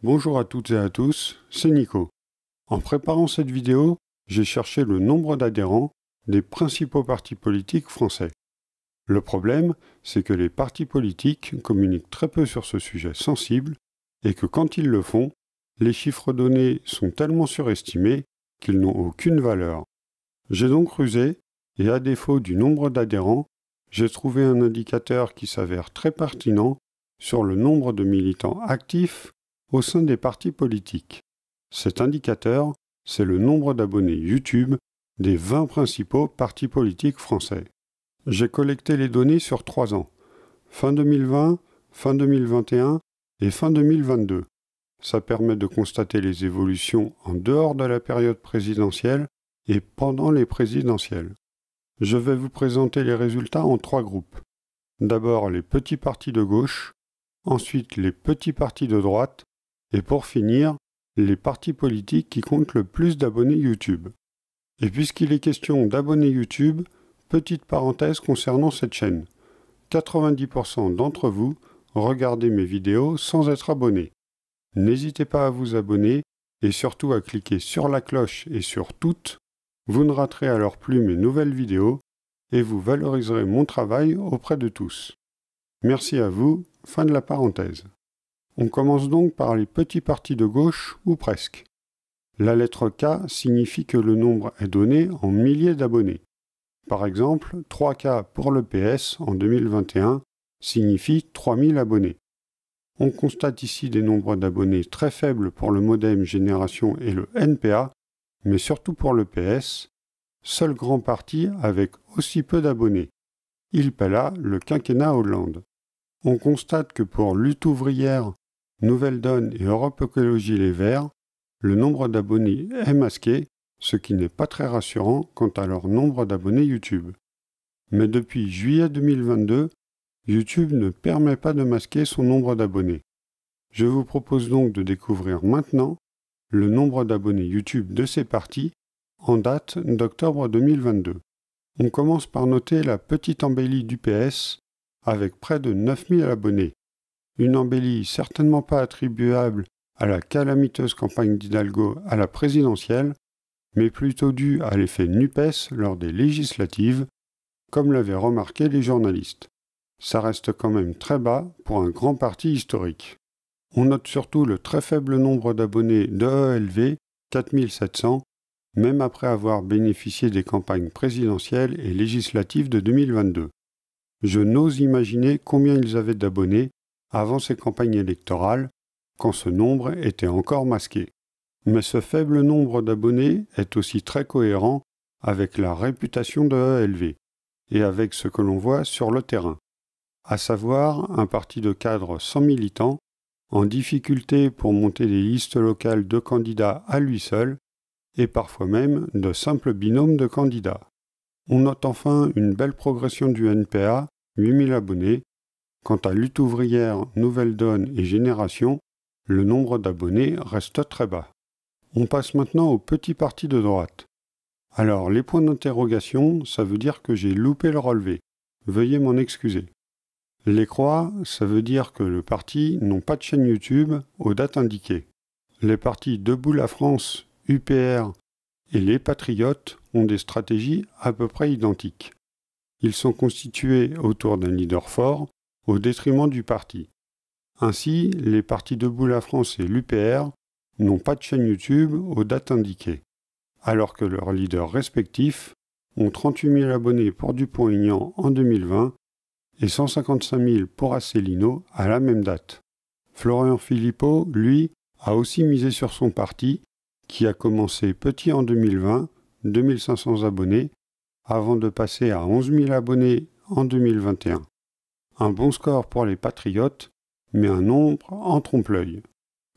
Bonjour à toutes et à tous, c'est Nico. En préparant cette vidéo, j'ai cherché le nombre d'adhérents des principaux partis politiques français. Le problème, c'est que les partis politiques communiquent très peu sur ce sujet sensible et que quand ils le font, les chiffres donnés sont tellement surestimés qu'ils n'ont aucune valeur. J'ai donc rusé et à défaut du nombre d'adhérents, j'ai trouvé un indicateur qui s'avère très pertinent sur le nombre de militants actifs au sein des partis politiques. Cet indicateur, c'est le nombre d'abonnés YouTube des 20 principaux partis politiques français. J'ai collecté les données sur 3 ans, fin 2020, fin 2021 et fin 2022. Ça permet de constater les évolutions en dehors de la période présidentielle et pendant les présidentielles. Je vais vous présenter les résultats en 3 groupes. D'abord les petits partis de gauche, ensuite les petits partis de droite, et pour finir, les partis politiques qui comptent le plus d'abonnés YouTube. Et puisqu'il est question d'abonnés YouTube, petite parenthèse concernant cette chaîne. 90% d'entre vous regardez mes vidéos sans être abonnés. N'hésitez pas à vous abonner et surtout à cliquer sur la cloche et sur toutes. Vous ne raterez alors plus mes nouvelles vidéos et vous valoriserez mon travail auprès de tous. Merci à vous, fin de la parenthèse. On commence donc par les petits partis de gauche, ou presque. La lettre K signifie que le nombre est donné en milliers d'abonnés. Par exemple, 3K pour le PS en 2021 signifie 3000 abonnés. On constate ici des nombres d'abonnés très faibles pour le modem Génération et le NPA, mais surtout pour le PS, seul grand parti avec aussi peu d'abonnés. Il paiera le quinquennat Hollande. On constate que pour Lutte ouvrière, Nouvelle Donne et Europe Écologie Les Verts, le nombre d'abonnés est masqué, ce qui n'est pas très rassurant quant à leur nombre d'abonnés YouTube. Mais depuis juillet 2022, YouTube ne permet pas de masquer son nombre d'abonnés. Je vous propose donc de découvrir maintenant le nombre d'abonnés YouTube de ces partis en date d'octobre 2022. On commence par noter la petite embellie du PS avec près de 9000 abonnés. Une embellie certainement pas attribuable à la calamiteuse campagne d'Hidalgo à la présidentielle, mais plutôt due à l'effet NUPES lors des législatives, comme l'avaient remarqué les journalistes. Ça reste quand même très bas pour un grand parti historique. On note surtout le très faible nombre d'abonnés de ELV, 4700, même après avoir bénéficié des campagnes présidentielles et législatives de 2022. Je n'ose imaginer combien ils avaient d'abonnés avant ces campagnes électorales, quand ce nombre était encore masqué. Mais ce faible nombre d'abonnés est aussi très cohérent avec la réputation de ELV et avec ce que l'on voit sur le terrain, à savoir un parti de cadres sans militants, en difficulté pour monter des listes locales de candidats à lui seul, et parfois même de simples binômes de candidats. On note enfin une belle progression du NPA, 8000 abonnés. Quant à Lutte ouvrière, Nouvelle Donne et Génération, le nombre d'abonnés reste très bas. On passe maintenant aux petits partis de droite. Alors, les points d'interrogation, ça veut dire que j'ai loupé le relevé. Veuillez m'en excuser. Les croix, ça veut dire que le parti n'ont pas de chaîne YouTube aux dates indiquées. Les partis Debout la France, UPR et les Patriotes ont des stratégies à peu près identiques. Ils sont constitués autour d'un leader fort, au détriment du parti. Ainsi, les partis Debout la France et l'UPR n'ont pas de chaîne YouTube aux dates indiquées, alors que leurs leaders respectifs ont 38 000 abonnés pour Dupont-Aignan en 2020 et 155 000 pour Asselineau à la même date. Florian Philippot, lui, a aussi misé sur son parti, qui a commencé petit en 2020, 2500 abonnés, avant de passer à 11 000 abonnés en 2021. Un bon score pour les Patriotes, mais un nombre en trompe-l'œil.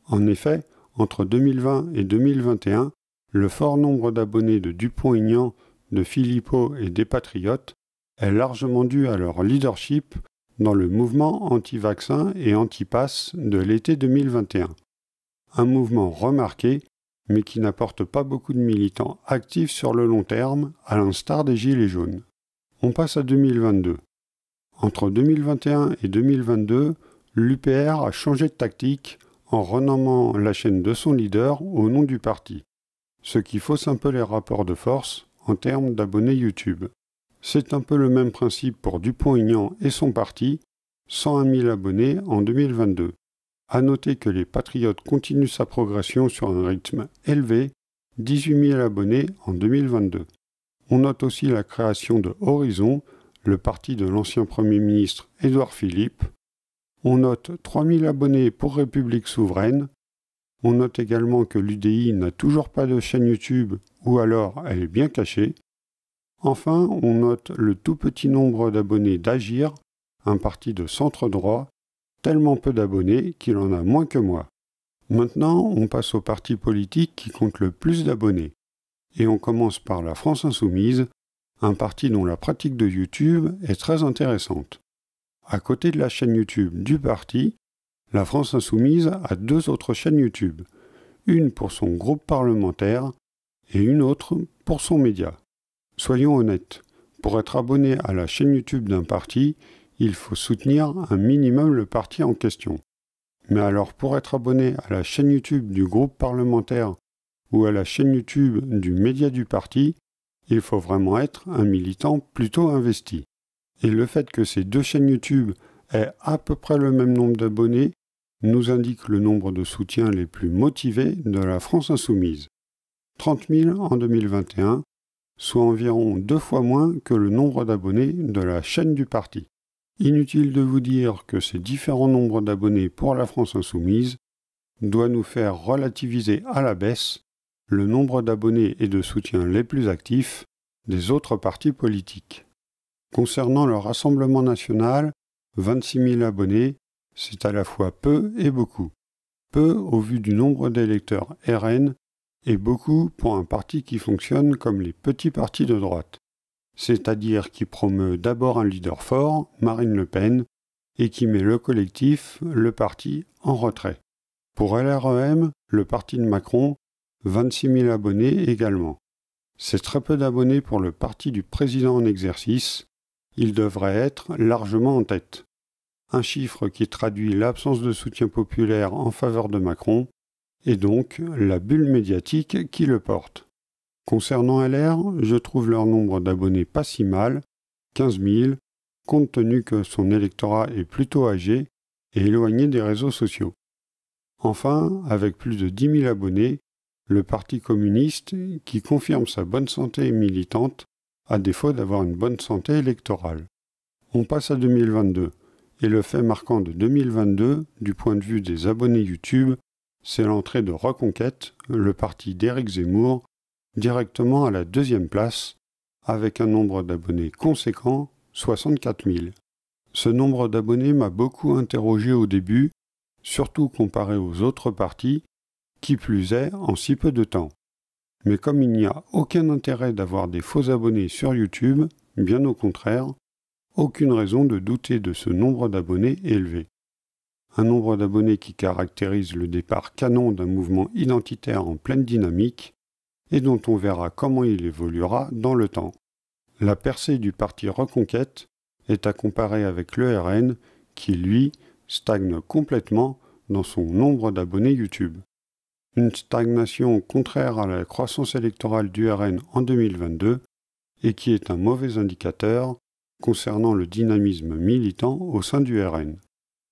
En effet, entre 2020 et 2021, le fort nombre d'abonnés de Dupont-Aignan, de Philippot et des Patriotes est largement dû à leur leadership dans le mouvement anti-vaccin et anti-pass de l'été 2021. Un mouvement remarqué, mais qui n'apporte pas beaucoup de militants actifs sur le long terme, à l'instar des Gilets jaunes. On passe à 2022. Entre 2021 et 2022, l'UPR a changé de tactique en renommant la chaîne de son leader au nom du parti, ce qui fausse un peu les rapports de force en termes d'abonnés YouTube. C'est un peu le même principe pour Dupont-Aignan et son parti, 101 000 abonnés en 2022. À noter que les Patriotes continuent sa progression sur un rythme élevé, 18 000 abonnés en 2022. On note aussi la création de Horizon, le parti de l'ancien Premier ministre Édouard Philippe. On note 3 000 abonnés pour République Souveraine. On note également que l'UDI n'a toujours pas de chaîne YouTube, ou alors elle est bien cachée. Enfin, on note le tout petit nombre d'abonnés d'Agir, un parti de centre droit, tellement peu d'abonnés qu'il en a moins que moi. Maintenant, on passe au parti politique qui compte le plus d'abonnés. Et on commence par la France Insoumise, un parti dont la pratique de YouTube est très intéressante. À côté de la chaîne YouTube du parti, la France Insoumise a 2 autres chaînes YouTube, une pour son groupe parlementaire et une autre pour son média. Soyons honnêtes, pour être abonné à la chaîne YouTube d'un parti, il faut soutenir un minimum le parti en question. Mais alors pour être abonné à la chaîne YouTube du groupe parlementaire ou à la chaîne YouTube du média du parti, il faut vraiment être un militant plutôt investi. Et le fait que ces 2 chaînes YouTube aient à peu près le même nombre d'abonnés nous indique le nombre de soutiens les plus motivés de la France Insoumise. 30 000 en 2021, soit environ 2 fois moins que le nombre d'abonnés de la chaîne du parti. Inutile de vous dire que ces différents nombres d'abonnés pour la France Insoumise doit nous faire relativiser à la baisse le nombre d'abonnés et de soutiens les plus actifs des autres partis politiques. Concernant le Rassemblement national, 26 000 abonnés, c'est à la fois peu et beaucoup. Peu au vu du nombre d'électeurs RN et beaucoup pour un parti qui fonctionne comme les petits partis de droite, c'est-à-dire qui promeut d'abord un leader fort, Marine Le Pen, et qui met le collectif, le parti, en retrait. Pour LREM, le parti de Macron, 26 000 abonnés également. C'est très peu d'abonnés pour le parti du président en exercice, il devrait être largement en tête. Un chiffre qui traduit l'absence de soutien populaire en faveur de Macron, et donc la bulle médiatique qui le porte. Concernant LR, je trouve leur nombre d'abonnés pas si mal, 15 000, compte tenu que son électorat est plutôt âgé et éloigné des réseaux sociaux. Enfin, avec plus de 10 000 abonnés, le Parti communiste qui confirme sa bonne santé militante à défaut d'avoir une bonne santé électorale. On passe à 2022, et le fait marquant de 2022, du point de vue des abonnés YouTube, c'est l'entrée de Reconquête, le parti d'Éric Zemmour, directement à la 2e place, avec un nombre d'abonnés conséquent, 64 000. Ce nombre d'abonnés m'a beaucoup interrogé au début, surtout comparé aux autres partis, qui plus est en si peu de temps. Mais comme il n'y a aucun intérêt d'avoir des faux abonnés sur YouTube, bien au contraire, aucune raison de douter de ce nombre d'abonnés élevé. Un nombre d'abonnés qui caractérise le départ canon d'un mouvement identitaire en pleine dynamique et dont on verra comment il évoluera dans le temps. La percée du parti Reconquête est à comparer avec le RN qui, lui, stagne complètement dans son nombre d'abonnés YouTube. Une stagnation contraire à la croissance électorale du RN en 2022 et qui est un mauvais indicateur concernant le dynamisme militant au sein du RN.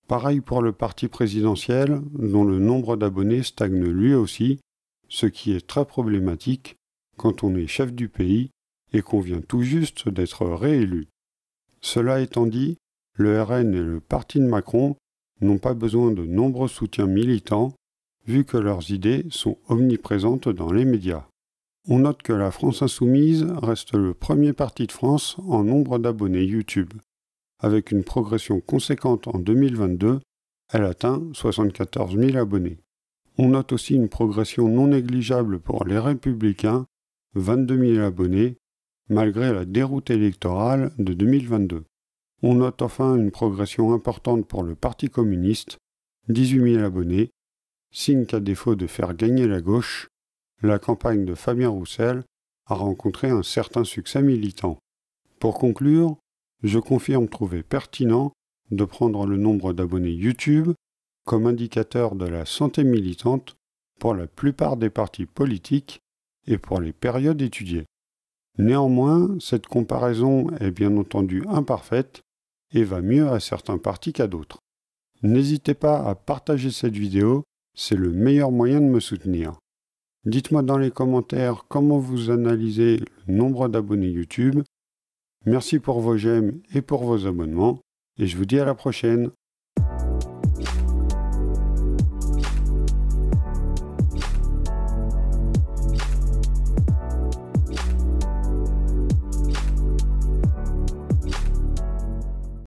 Pareil pour le parti présidentiel, dont le nombre d'abonnés stagne lui aussi, ce qui est très problématique quand on est chef du pays et qu'on vient tout juste d'être réélu. Cela étant dit, le RN et le parti de Macron n'ont pas besoin de nombreux soutiens militants, vu que leurs idées sont omniprésentes dans les médias. On note que la France Insoumise reste le premier parti de France en nombre d'abonnés YouTube. Avec une progression conséquente en 2022, elle atteint 74 000 abonnés. On note aussi une progression non négligeable pour les Républicains, 22 000 abonnés, malgré la déroute électorale de 2022. On note enfin une progression importante pour le Parti communiste, 18 000 abonnés, signe qu'à défaut de faire gagner la gauche, la campagne de Fabien Roussel a rencontré un certain succès militant. Pour conclure, je confirme trouver pertinent de prendre le nombre d'abonnés YouTube comme indicateur de la santé militante pour la plupart des partis politiques et pour les périodes étudiées. Néanmoins, cette comparaison est bien entendu imparfaite et va mieux à certains partis qu'à d'autres. N'hésitez pas à partager cette vidéo, c'est le meilleur moyen de me soutenir. Dites-moi dans les commentaires comment vous analysez le nombre d'abonnés YouTube. Merci pour vos j'aime et pour vos abonnements, et je vous dis à la prochaine.